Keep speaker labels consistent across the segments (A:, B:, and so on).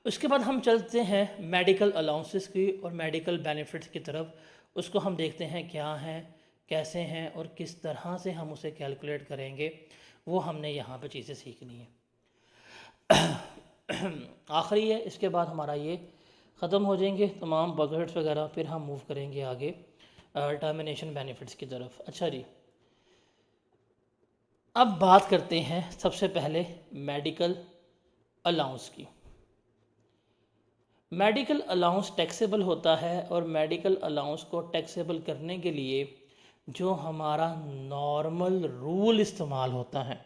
A: उसके बाद हम चलते हैं मेडिकल अलाउंसेस की और मेडिकल बेनिफिट्स की तरफ। उसको हम देखते हैं क्या हैं, कैसे हैं और किस तरह से हम उसे कैलकुलेट करेंगे, वो हमने यहाँ पे चीज़ें सीखनी है। आखिरी है, इसके बाद हमारा ये ख़त्म हो जाएंगे तमाम बकेट्स वगैरह, फिर हम मूव करेंगे आगे टर्मिनेशन बेनिफिट्स की तरफ। अच्छा जी, अब बात करते हैं सबसे पहले मेडिकल अलाउंस की। मेडिकल अलाउंस टैक्सेबल होता है और मेडिकल अलाउंस को टैक्सेबल करने के लिए जो हमारा नॉर्मल रूल इस्तेमाल होता है,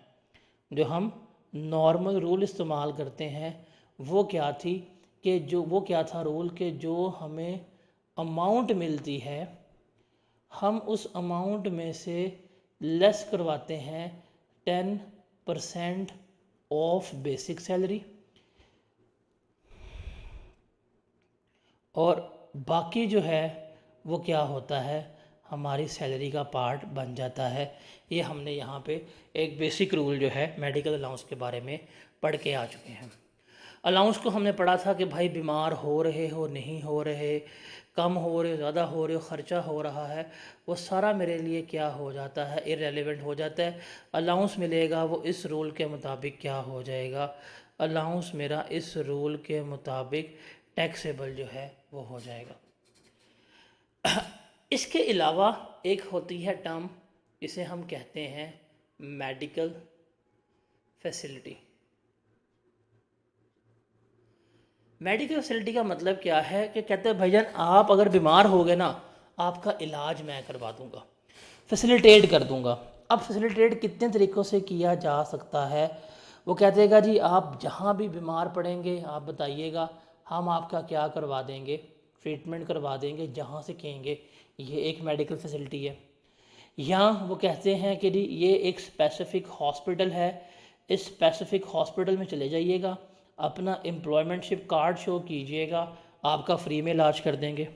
A: जो हम नॉर्मल रूल इस्तेमाल करते हैं, वो क्या थी कि जो वो क्या था रूल कि जो हमें अमाउंट मिलती है हम उस अमाउंट में से लेस करवाते हैं 10% ऑफ बेसिक सैलरी, और बाकी जो है वो क्या होता है, हमारी सैलरी का पार्ट बन जाता है। ये हमने यहाँ पे एक बेसिक रूल जो है मेडिकल अलाउंस के बारे में पढ़ के आ चुके हैं। अलाउंस को हमने पढ़ा था कि भाई बीमार हो रहे हो, नहीं हो रहे, कम हो रहे हो, ज़्यादा हो रहे हो, ख़र्चा हो रहा है, वो सारा मेरे लिए क्या हो जाता है, इररेलेवेंट हो जाता है। अलाउंस मिलेगा वो इस रूल के मुताबिक क्या हो जाएगा, अलाउंस मेरा इस रूल के मुताबिक टैक्सेबल जो है वो हो जाएगा। इसके अलावा एक होती है टर्म, इसे हम कहते हैं मेडिकल फैसिलिटी। मेडिकल फैसिलिटी का मतलब क्या है कि कहते हैं भाईजान आप अगर बीमार हो गए ना, आपका इलाज मैं करवा दूंगा, फैसिलिटेट कर दूंगा। अब फैसिलिटेट कितने तरीक़ों से किया जा सकता है, वो कहते हैं जी आप जहाँ भी बीमार पड़ेंगे आप बताइएगा, हम आपका क्या करवा देंगे, ट्रीटमेंट करवा देंगे जहाँ से कहेंगे। ये एक मेडिकल फैसिलिटी है। या वो कहते हैं कि जी ये एक स्पेसिफिक हॉस्पिटल है, इस स्पेसिफिक हॉस्पिटल में चले जाइएगा, अपना एम्प्लॉयमेंटशिप कार्ड शो कीजिएगा, आपका फ्री में इलाज कर देंगे।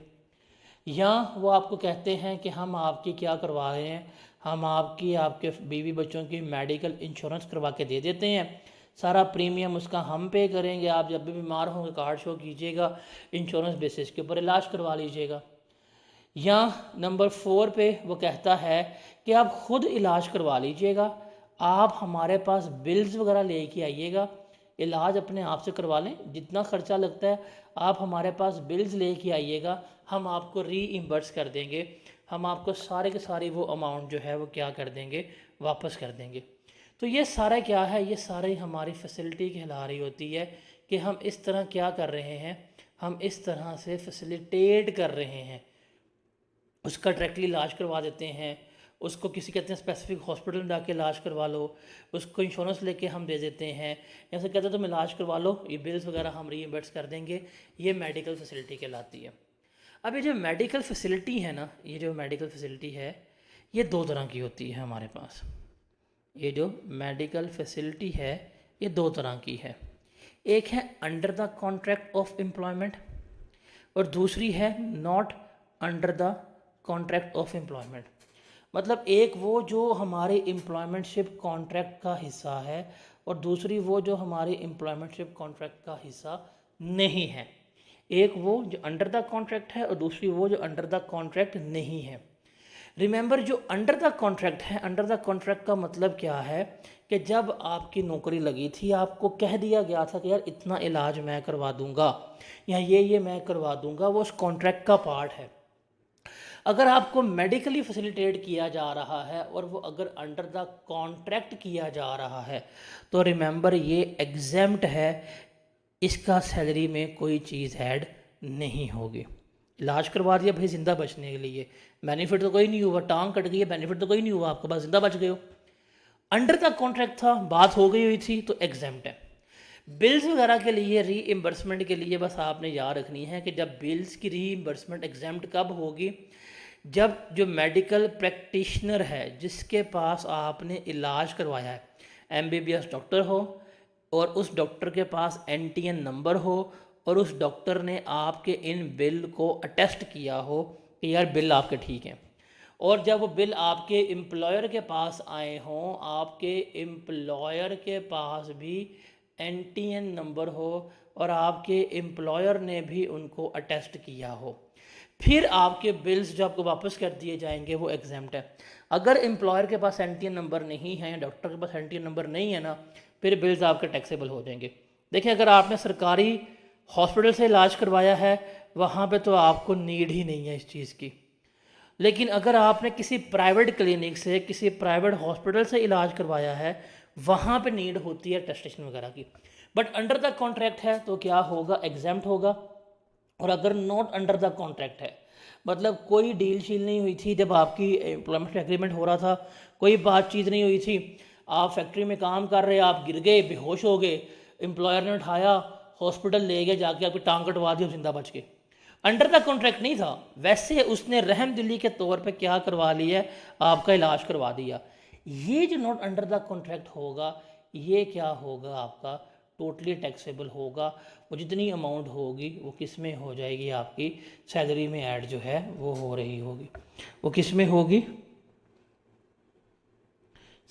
A: या वो आपको कहते हैं कि हम आपकी क्या करवा रहे हैं, हम आपकी आपके बीवी बच्चों की मेडिकल इंश्योरेंस करवा के दे देते हैं, सारा प्रीमियम उसका हम पे करेंगे, आप जब भी बीमार होंगे कार्ड शो कीजिएगा, इंश्योरेंस बेसिस के ऊपर इलाज करवा लीजिएगा। या नंबर 4 पे वो कहता है कि आप ख़ुद इलाज करवा लीजिएगा, आप हमारे पास बिल्स वगैरह लेके आइएगा, इलाज अपने आप से करवा लें, जितना ख़र्चा लगता है आप हमारे पास बिल्स लेके आइएगा, हम आपको रीइम्बर्स कर देंगे, हम आपको सारे के सारे वो अमाउंट जो है वो क्या कर देंगे, वापस कर देंगे। तो ये सारा क्या है, ये सारी हमारी फैसिलिटी कहला रही होती है कि हम इस तरह क्या कर रहे हैं, हम इस तरह से फैसिलिटेट कर रहे हैं, उसका डायरेक्टली इलाज करवा देते हैं, उसको किसी कहते हैं स्पेसिफिक हॉस्पिटल में जाके इलाज करवा लो, उसको इंश्योरेंस लेके हम दे देते हैं, ऐसे कहते हैं तुम इलाज करवा लो, ये बिल्स वगैरह हम रीइंबर्स कर देंगे। ये मेडिकल फैसिलिटी कहलाती है। अब ये जो मेडिकल फैसिलिटी है ना, ये जो मेडिकल फैसिलिटी है ये दो तरह की होती है हमारे पास। ये जो मेडिकल फैसिलिटी है ये दो तरह की है, एक है under the contract of employment और दूसरी है not under the contract of employment. मतलब एक वो जो हमारे एम्प्लॉयमेंटशिप कॉन्ट्रैक्ट का हिस्सा है और दूसरी वो जो हमारे एम्प्लॉयमेंटशिप कॉन्ट्रैक्ट का हिस्सा नहीं है। एक वो जो अंडर द कॉन्ट्रैक्ट है और दूसरी वो जो अंडर द कॉन्ट्रैक्ट नहीं है। रिमेंबर जो अंडर द कॉन्ट्रैक्ट है, अंडर द कॉन्ट्रैक्ट का मतलब क्या है कि जब आपकी नौकरी लगी थी आपको कह दिया गया था कि यार इतना इलाज मैं करवा दूंगा या ये मैं करवा दूंगा, वो उस कॉन्ट्रैक्ट का पार्ट है। अगर आपको मेडिकली फैसिलिटेट किया जा रहा है और वो अगर अंडर द कॉन्ट्रैक्ट किया जा रहा है तो रिमेंबर ये एग्जेम्प्ट है, इसका सैलरी में कोई चीज़ ऐड नहीं होगी। इलाज करवा दिया भाई ज़िंदा बचने के लिए, बेनिफिट तो कोई नहीं हुआ, टांग कट गई है बेनिफिट तो कोई नहीं हुआ, आपके पास ज़िंदा बच गए हो। अंडर द कॉन्ट्रैक्ट था, बात हो गई हुई थी तो एग्जेम्प्ट है। बिल्स वगैरह के लिए रीइंबर्समेंट के लिए बस आपने याद रखनी है कि जब बिल्स की रीइंबर्समेंट एग्जेम्प्ट कब होगी, जब जो मेडिकल प्रैक्टिशनर है जिसके पास आपने इलाज करवाया है, एमबीबीएस डॉक्टर हो और उस डॉक्टर के पास एनटीएन नंबर हो और उस डॉक्टर ने आपके इन बिल को अटेस्ट किया हो कि यार बिल आपके ठीक हैं, और जब वो बिल आपके एम्प्लॉयर के पास आए हों, आपके एम्प्लॉयर के पास भी एनटीएन नंबर हो और आपके एम्प्लॉयर ने भी उनको अटेस्ट किया हो, फिर आपके बिल्स जो आपको वापस कर दिए जाएंगे वो एग्जाम्प्ट है। अगर एम्प्लॉयर के पास एनटीएन नंबर नहीं है या डॉक्टर के पास एनटीएन नंबर नहीं है ना, फिर बिल्स आपके टैक्सेबल हो जाएंगे। देखिए, अगर आपने सरकारी हॉस्पिटल से इलाज करवाया है, वहाँ पे तो आपको नीड ही नहीं है इस चीज़ की। लेकिन अगर आपने किसी प्राइवेट क्लिनिक से, किसी प्राइवेट हॉस्पिटल से इलाज करवाया है, वहाँ पे नीड होती है टेस्टेशन वगैरह की। बट अंडर द कॉन्ट्रैक्ट है तो क्या होगा, एग्जाम्प्ट होगा। और अगर नॉट अंडर द कॉन्ट्रैक्ट है, मतलब कोई डील शील नहीं हुई थी जब आपकी एम्प्लॉयमेंट एग्रीमेंट हो रहा था, कोई बातचीत नहीं हुई थी, आप फैक्ट्री में काम कर रहे, आप गिर गए, बेहोश हो गए, एम्प्लॉयर ने उठाया, हॉस्पिटल ले गया, जाके आपकी टांग कटवा दी और जिंदा बच गए, अंडर द कॉन्ट्रैक्ट नहीं था। वैसे उसने रहम दिली के तौर पे क्या करवा लिया, आपका इलाज करवा दिया। ये जो नॉट अंडर द कॉन्ट्रैक्ट होगा, ये क्या होगा, आपका टोटली टैक्सेबल होगा। वो जितनी अमाउंट होगी वो किस में हो जाएगी, आपकी सैलरी में ऐड जो है वो हो रही होगी। वो किस में होगी,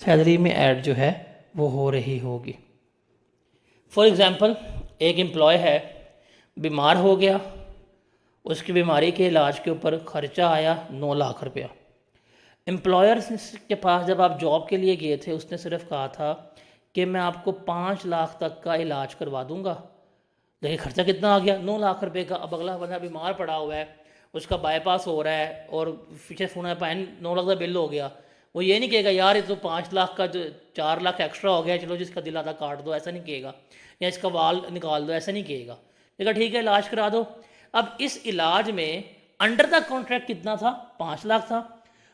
A: सैलरी में ऐड जो है वो हो रही होगी। फॉर एग्ज़ाम्पल, एक एम्प्लॉय है, बीमार हो गया, उसकी बीमारी के इलाज के ऊपर खर्चा आया 9 लाख रुपया। एम्प्लॉयर के पास जब आप जॉब के लिए गए थे, उसने सिर्फ कहा था कि मैं आपको 5 लाख तक का इलाज करवा दूंगा। देखिए खर्चा कितना आ गया, 9 लाख रुपए का। अब अगला बंदा बीमार पड़ा हुआ है, उसका बाईपास हो रहा है और पीछे फोन पाइन 9 लाख का बिल हो गया। वो ये नहीं कहेगा यार ये तो 5 लाख का जो 4 लाख एक्स्ट्रा हो गया, चलो जिसका दिल आधा काट दो, ऐसा नहीं कहेगा, या इसका वाल निकाल दो, ऐसा नहीं कहेगा। देखा ठीक है इलाज करा दो। अब इस इलाज में अंडर द कॉन्ट्रैक्ट कितना था, 5 लाख था।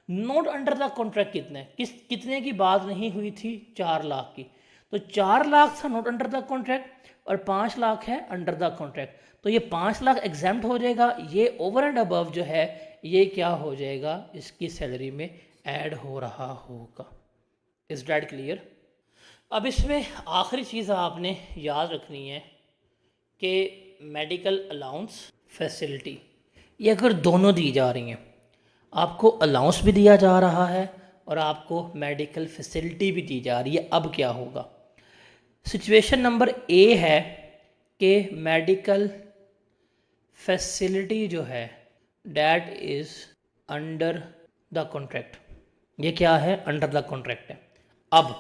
A: नॉट अंडर द कॉन्ट्रैक्ट कितने की बात नहीं हुई थी, 4 लाख की। तो 4 लाख था नॉट अंडर द कॉन्ट्रैक्ट और 5 लाख है अंडर द कॉन्ट्रैक्ट। तो ये 5 लाख एग्जाम्प्ट हो जाएगा, ये ओवर एंड अबव जो है ये क्या हो जाएगा, इसकी सैलरी में ऐड हो रहा होगा। Is that clear? अब इसमें आखिरी चीज़ आपने याद रखनी है कि मेडिकल अलाउंस फैसिलिटी, ये अगर दोनों दी जा रही हैं, आपको अलाउंस भी दिया जा रहा है और आपको मेडिकल फैसिलिटी भी दी जा रही है, अब क्या होगा। सिचुएशन नंबर ए है कि मेडिकल फैसिलिटी जो है that is under the contract. ये क्या है, अंडर द कॉन्ट्रैक्ट है। अब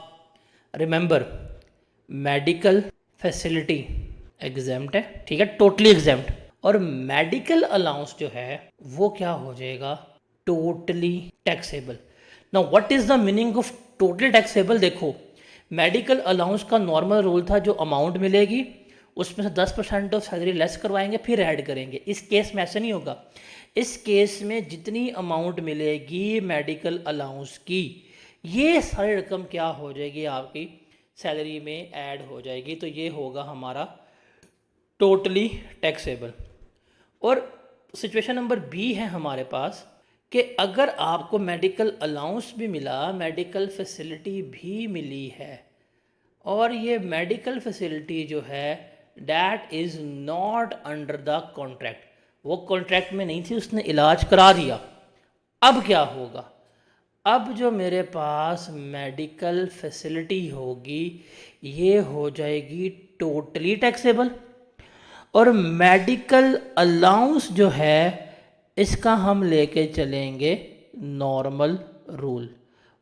A: रिमेंबर, मेडिकल फैसिलिटी एग्जाम्प्ट है, ठीक है, टोटली एग्जाम्प्ट। और मेडिकल अलाउंस जो है वो क्या हो जाएगा, totally taxable. Now what is the meaning of totally taxable? देखो, मेडिकल अलाउंस का नॉर्मल रूल था, जो अमाउंट मिलेगी उसमें से 10% ऑफ सैलरी लेस करवाएंगे फिर ऐड करेंगे। इस केस में ऐसा नहीं होगा। इस केस में जितनी अमाउंट मिलेगी मेडिकल अलाउंस की, ये सारी रकम क्या हो जाएगी, आपकी सैलरी में ऐड हो जाएगी। तो ये होगा हमारा टोटली टैक्सेबल। और सिचुएशन नंबर बी है हमारे पास कि अगर आपको मेडिकल अलाउंस भी मिला, मेडिकल फैसिलिटी भी मिली है, और ये मेडिकल फैसिलिटी जो है that is not under the contract, वो कॉन्ट्रैक्ट में नहीं थी, उसने इलाज करा दिया। अब क्या होगा, अब जो मेरे पास मेडिकल फैसिलिटी होगी ये हो जाएगी टोटली टैक्सेबल। और मेडिकल अलाउंस जो है इसका हम लेके चलेंगे नॉर्मल रूल।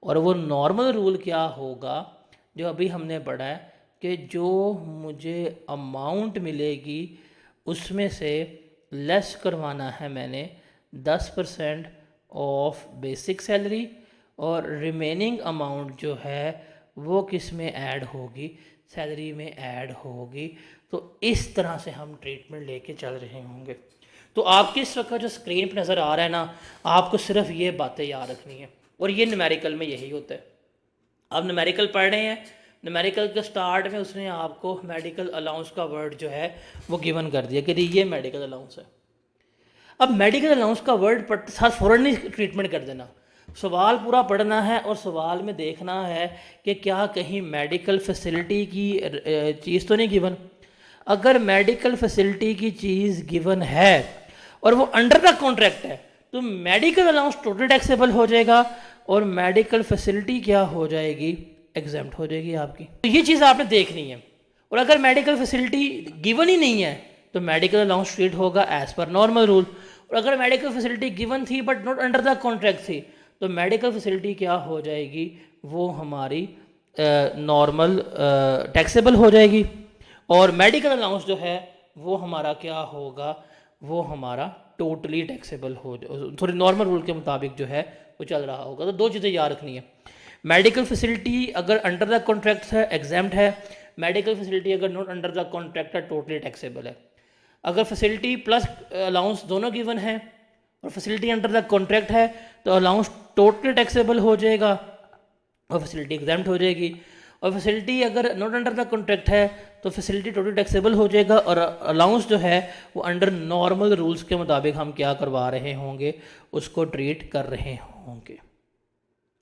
A: और वो नॉर्मल रूल क्या होगा, जो अभी हमने पढ़ा है कि जो मुझे अमाउंट मिलेगी उसमें से लेस करवाना है मैंने 10% ऑफ बेसिक सैलरी, और रिमेनिंग अमाउंट जो है वो किस में ऐड होगी, सैलरी में ऐड होगी। तो इस तरह से हम ट्रीटमेंट लेके चल रहे होंगे। तो आपके इस वक्त जो स्क्रीन पर नज़र आ रहा है ना, आपको सिर्फ ये बातें याद रखनी है। और ये न्यूमेरिकल में यही होता है। आप न्यूमेरिकल पढ़ रहे हैं, न्यूमेरिकल के स्टार्ट में उसने आपको मेडिकल अलाउंस का वर्ड जो है वो गिवन कर दिया कि ये मेडिकल अलाउंस है। अब मेडिकल अलाउंस का वर्ड पढ़ते साथ फ़ौरन ही ट्रीटमेंट कर देना, सवाल पूरा पढ़ना है और सवाल में देखना है कि क्या कहीं मेडिकल फैसिलिटी की चीज़ तो नहीं गिवन। अगर मेडिकल फैसिलिटी की चीज़ गिवन है और वो अंडर द कॉन्ट्रैक्ट है तो मेडिकल अलाउंस टोटल टैक्सेबल हो जाएगा और मेडिकल फैसिलिटी क्या हो जाएगी, एग्जाम्प्ट हो जाएगी आपकी। तो ये चीज़ आपने देखनी है। और अगर मेडिकल फैसिलिटी गिवन ही नहीं है तो मेडिकल अलाउंस ट्रीट होगा एज पर नॉर्मल रूल। और अगर मेडिकल फैसिलिटी गिवन थी but not under the contract थी तो मेडिकल फैसिलिटी क्या हो जाएगी, वो हमारी नॉर्मल टैक्सेबल हो जाएगी। और मेडिकल अलाउंस जो है वो हमारा क्या होगा, वो हमारा टोटली टैक्सेबल हो, थोड़ी नॉर्मल रूल के मुताबिक जो है वो चल रहा होगा। तो दो चीज़ें याद रखनी है, मेडिकल फैसिलिटी अगर अंडर द कॉन्ट्रैक्ट है एग्जाम्प्ट है, मेडिकल फैसिलिटी अगर नॉट अंडर द कॉन्ट्रैक्ट है टोटली टैक्सेबल है। अगर फैसिलिटी प्लस अलाउंस दोनों गिवन है और फैसिलिटी अंडर द कॉन्ट्रैक्ट है तो अलाउंस टोटली टैक्सेबल हो जाएगा और फैसिलिटी एग्जाम्प्ट हो जाएगी। और फैसिलिटी अगर नॉट अंडर द कॉन्ट्रैक्ट है तो फैसिलिटी टोटली टैक्सेबल हो जाएगा और अलाउंस जो है वो अंडर नॉर्मल रूल्स के मुताबिक हम क्या करवा रहे होंगे, उसको ट्रीट कर रहे होंगे।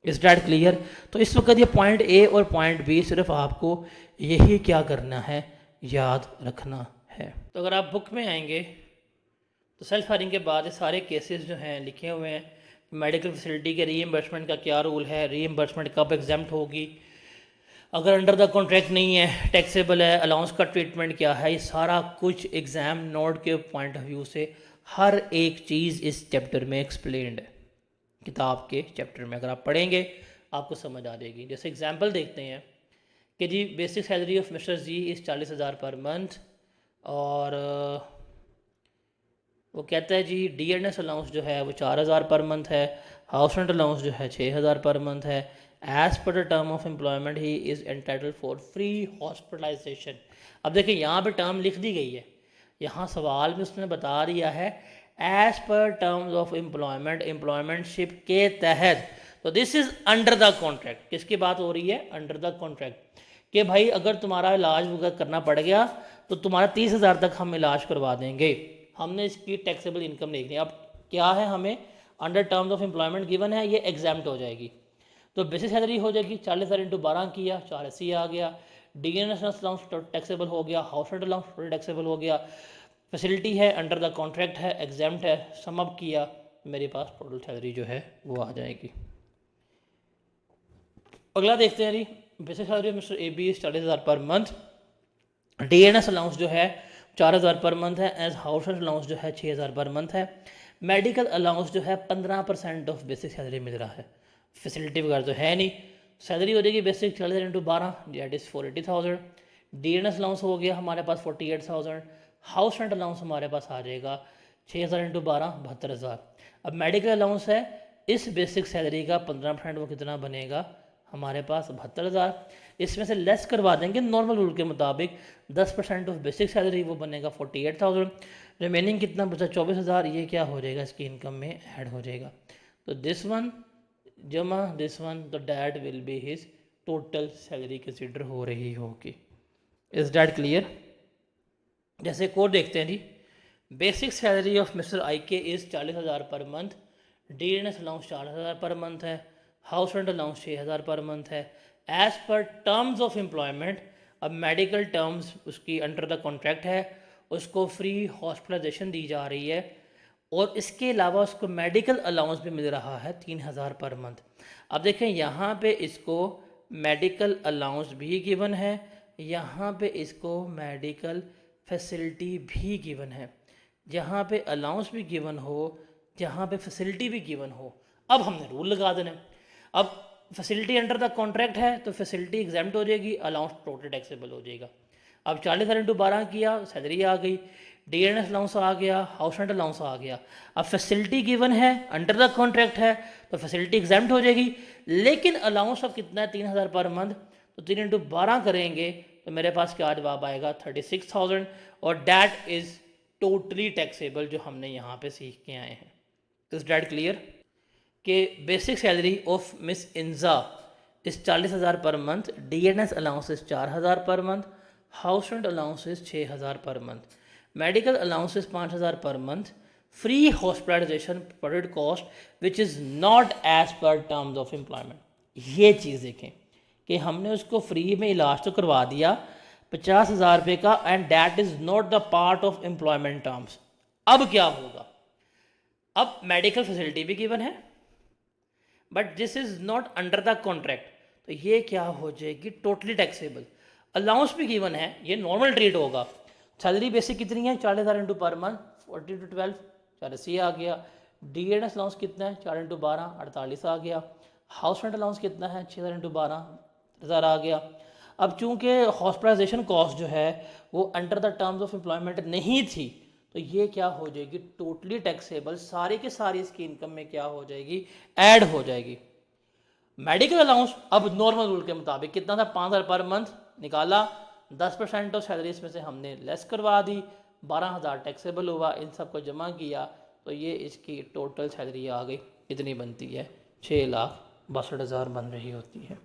A: Is that clear? तो इस वक्त ये पॉइंट ए और पॉइंट बी सिर्फ आपको यही क्या करना है, याद रखना है। तो अगर आप बुक में आएंगे तो सेल्फ हायरिंग के बाद ये सारे केसेस जो हैं लिखे हुए हैं, मेडिकल फैसिलिटी के रीइंबर्समेंट का क्या रूल है, रीइंबर्समेंट कब एग्जाम्प्ट होगी, अगर अंडर द कॉन्ट्रैक्ट नहीं है टैक्सेबल है, अलाउंस का ट्रीटमेंट क्या है, ये सारा कुछ एग्ज़ाम नोट के पॉइंट ऑफ व्यू से हर एक चीज़ इस चैप्टर में एक्सप्लेन्ड है। किताब के चैप्टर में अगर आप पढ़ेंगे आपको समझ आ जाएगी। जैसे एग्जांपल देखते हैं कि जी बेसिक सैलरी ऑफ मिस्टर जी इस 40,000 पर मंथ, और वो कहता है जी डीएनएस अलाउंस जो है वो 4,000 पर मंथ है, हाउस रेंट अलाउंस जो है 6,000 पर मंथ है। As per the term of employment he is entitled for free hospitalisation. अब देखिए यहाँ पे टर्म लिख दी गई है, यहाँ सवाल में उसने बता दिया है as per terms of employment, एम्प्लॉयमेंटशिप के तहत। तो this is under the contract. किसकी बात हो रही है? Under the contract. कि भाई अगर तुम्हारा इलाज वगैरह करना पड़ गया तो तुम्हारा 30,000 तक हम इलाज करवा देंगे, हमने इसकी टैक्सेबल इनकम देखनी है। अब क्या है, हमें under terms of employment given है, ये एग्जाम्प्ट हो जाएगी। तो बेसिक सैलरी हो जाएगी 40,000 इंटू 12 किया, 480 आ गया। डीएनएस अलाउंस टैक्सेबल हो गया, हाउस रेंट अलाउंस टैक्सेबल हो गया, फैसिलिटी है अंडर द कॉन्ट्रैक्ट है, एग्जाम्प्ट है, सम अप किया, मेरे पास टोटल सैलरी जो है वो आ जाएगी। अगला देखते हैं जी, basic salary mister A B 40,000 per month, DNS allowance जो है 4,000 पर मंथ है, एज हाउस रेंट अलाउंस जो है 6,000 पर मंथ है। मेडिकल अलाउंस जो है 15% ऑफ बेसिक सैलरी मिल रहा है, फैसिलिटी वगैरह तो है नहीं। सैलरी हो जाएगी basic 40,000 into 12 that is 480,000। DNS allowance हो गया हमारे पास 48,000। हाउस रेंट अलाउंस हमारे पास आ जाएगा 6,000 इंटू 12 72,000। अब मेडिकल अलाउंस है इस बेसिक सैलरी का 15%, वो कितना बनेगा हमारे पास 72,000। इसमें से लेस करवा देंगे नॉर्मल रूल के मुताबिक 10% ऑफ बेसिक सैलरी, वो बनेगा 48,000। रिमेनिंग कितना बचा 24,000, ये क्या हो जाएगा इसकी इनकम में ऐड हो जाएगा। तो दिस वन जमा दिस वन, तो that will be his total salary consider हो रही होगी। Is that clear? जैसे एक और देखते हैं जी, basic salary of mister I K is 40,000 per month, DNS allowance 4,000 per month है, house rent allowance 6,000 per month है। As per terms of employment, अब मेडिकल टर्म्स उसकी अंडर द कॉन्ट्रैक्ट है, उसको फ्री हॉस्पिटलाइजेशन दी जा रही है और इसके अलावा उसको मेडिकल अलाउंस भी मिल रहा है 3,000 पर मंथ। अब देखें यहाँ पे इसको मेडिकल अलाउंस भी गिवन है, यहाँ पे इसको मेडिकल फैसिलिटी भी गिवन है। जहाँ पे अलाउंस भी गिवन हो, जहाँ पे फैसिलिटी भी गिवन हो, अब हमने रूल लगा देना है। अब फैसिलिटी अंडर द कॉन्ट्रैक्ट है तो फैसिलिटी एग्जाम्प्ट हो जाएगी, अलाउंस टोटल टैक्सेबल हो जाएगा। अब 40,000 इंटू 12 किया, सैलरी आ गई, डीएनएस अलाउंस आ गया, हाउस रेंट अलाउंस आ गया। अब फैसिलिटी गिवन है अंडर द कॉन्ट्रैक्ट है तो फैसिलिटी एग्जाम्प्ट हो जाएगी, लेकिन अलाउंस अब कितना है 3,000 पर मंथ, तो 3 इंटू 12 करेंगे तो मेरे पास क्या जवाब आएगा 36,000, और डैट इज़ टोटली टैक्सेबल जो हमने यहाँ पे सीख के आए हैं। Is that clear? कि बेसिक सैलरी ऑफ मिस इंजा is 40,000 per month, DNS allowance is 4,000 per month, house rent allowance is 6,000 per month, medical allowance is 5,000 per month, free hospitalisation product cost which is not as per terms of employment. ये चीज़ देखें कि हमने उसको free में इलाज तो करवा दिया 50,000 रुपये का, and that is not the part of employment terms. अब क्या होगा? अब मेडिकल फैसिलिटी भी गिवन है but this is not under the contract, तो ये क्या हो जाएगी टोटली टैक्सेबल। अलाउंस भी गिवन है, ये नॉर्मल ट्रीट होगा। सैलरी बेसिक कितनी है 40,000 इंटू पर मंथ 40 टू 12 40 आ गया। डीएनएस अलाउंस कितना है 4 इंटू 12 48 आ गया। हाउस रेंट अलाउंस कितना है 6,000 इंटू 12,000 आ गया। अब चूंकि हॉस्पिटलाइजेशन कॉस्ट जो है वो under the terms of employment नहीं थी, तो ये क्या हो जाएगी टोटली टैक्सेबल, सारी के सारी इसकी इनकम में क्या हो जाएगी ऐड हो जाएगी। मेडिकल अलाउंस अब नॉर्मल रूल के मुताबिक कितना था 5,000 पर मंथ निकाला, 10% ऑफ सैलरी इसमें से हमने लेस करवा दी, 12,000 टैक्सेबल हुआ, इन सब को जमा किया तो ये इसकी टोटल सैलरी आ गई, इतनी बनती है 6,62,000 बन रही होती है।